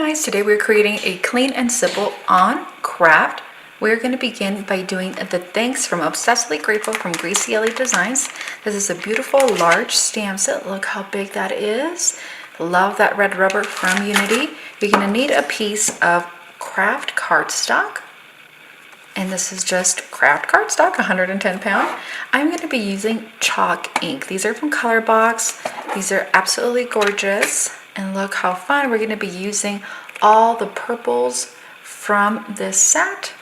guys, today we're creating a clean and simple on craft. We're going to begin by doing the thanks from Obsessively Grateful from Greasy Ellie Designs. This is a beautiful large stamp set. Look how big that is. Love that red rubber from Unity. You're going to need a piece of Kraft Cardstock. And this is just Kraft Cardstock, 110 pound. I'm going to be using chalk ink. These are from Colorbox. These are absolutely gorgeous. And look how fun. We're going to be using all the purples from this set.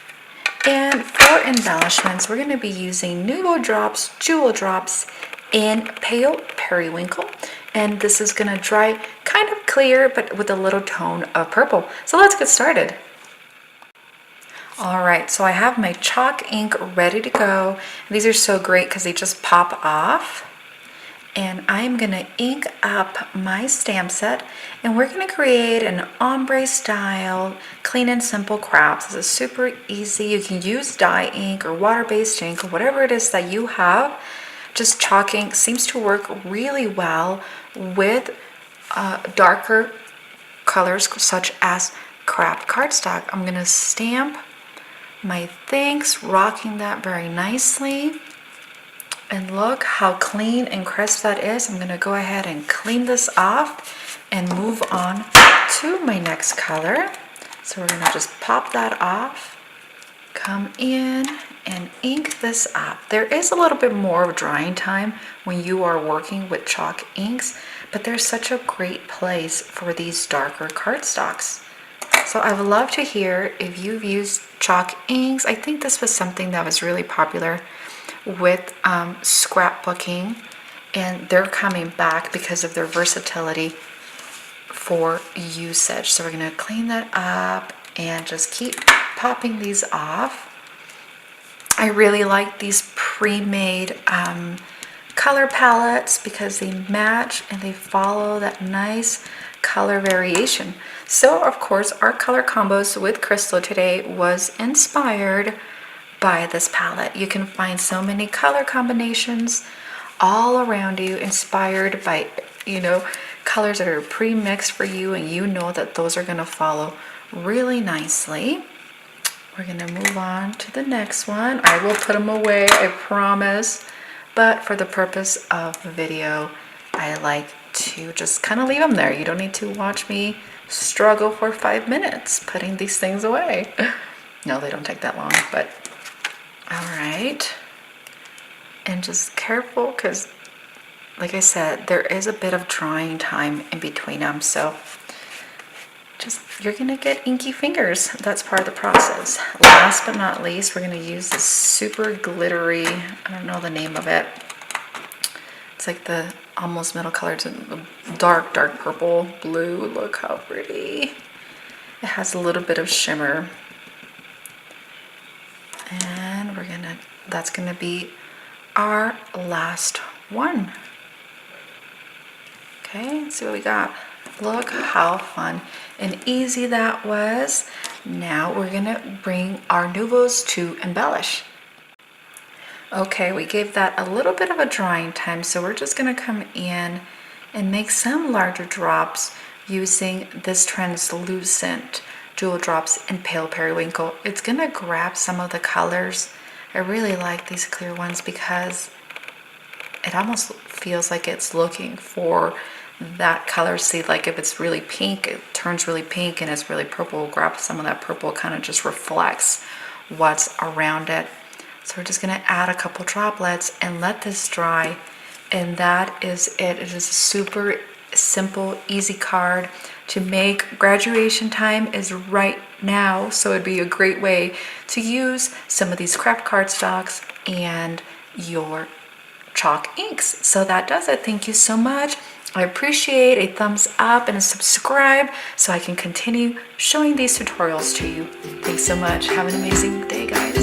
And for embellishments, we're going to be using Nouveau Drops, Jewel Drops in Pale Periwinkle. And this is going to dry kind of clear, but with a little tone of purple. So let's get started. All right, so I have my chalk ink ready to go. These are so great because they just pop off. And I'm gonna ink up my stamp set, and we're gonna create an ombre style, clean and simple crafts. This is super easy. You can use dye ink or water-based ink or whatever it is that you have. Just chalk ink seems to work really well with darker colors such as Kraft Cardstock. I'm gonna stamp my thanks, rocking that very nicely. And look how clean and crisp that is. I'm gonna go ahead and clean this off and move on to my next color. So we're gonna just pop that off, come in and ink this up. There is a little bit more of drying time when you are working with chalk inks, but there's such a great place for these darker cardstocks. So I would love to hear if you've used chalk inks. I think this was something that was really popular with scrapbooking, and they're coming back because of their versatility for usage. So we're going to clean that up and just keep popping these off. I really like these pre-made color palettes because they match and they follow that nice color variation. So of course our color combos with Crystal today was inspired by this palette. You can find so many color combinations all around you, inspired by, colors that are pre-mixed for you, and you know that those are going to follow really nicely. We're going to move on to the next one. I will put them away, I promise, but for the purpose of the video, I like to just kind of leave them there. You don't need to watch me struggle for 5 minutes putting these things away. No, they don't take that long, but all right. And just careful because, like I said, there is a bit of drying time in between them. So you're gonna get inky fingers. That's part of the process. Last but not least, we're gonna use this super glittery, I don't know the name of it. It's like the almost middle color to the dark purple, blue. Look how pretty. It has a little bit of shimmer. And that's gonna be our last one. Okay, let's see what we got. Look how fun and easy that was. Now we're gonna bring our Nouveaus to embellish. Okay, we gave that a little bit of a drying time, so we're just gonna come in and make some larger drops using this translucent Jewel Drops in Pale Periwinkle. It's gonna grab some of the colors. I really like these clear ones because it almost feels like it's looking for that color. See, like if it's really pink, it turns really pink, and it's really purple, grab some of that purple, kind of just reflects what's around it. So we're just gonna add a couple droplets and let this dry, and that is it. It is a super simple, easy card to make. Graduation time is right now, so it'd be a great way to use some of these Kraft Cardstocks and your chalk inks. So that does it. Thank you so much. I appreciate a thumbs up and a subscribe so I can continue showing these tutorials to you. Thanks so much. Have an amazing day, guys.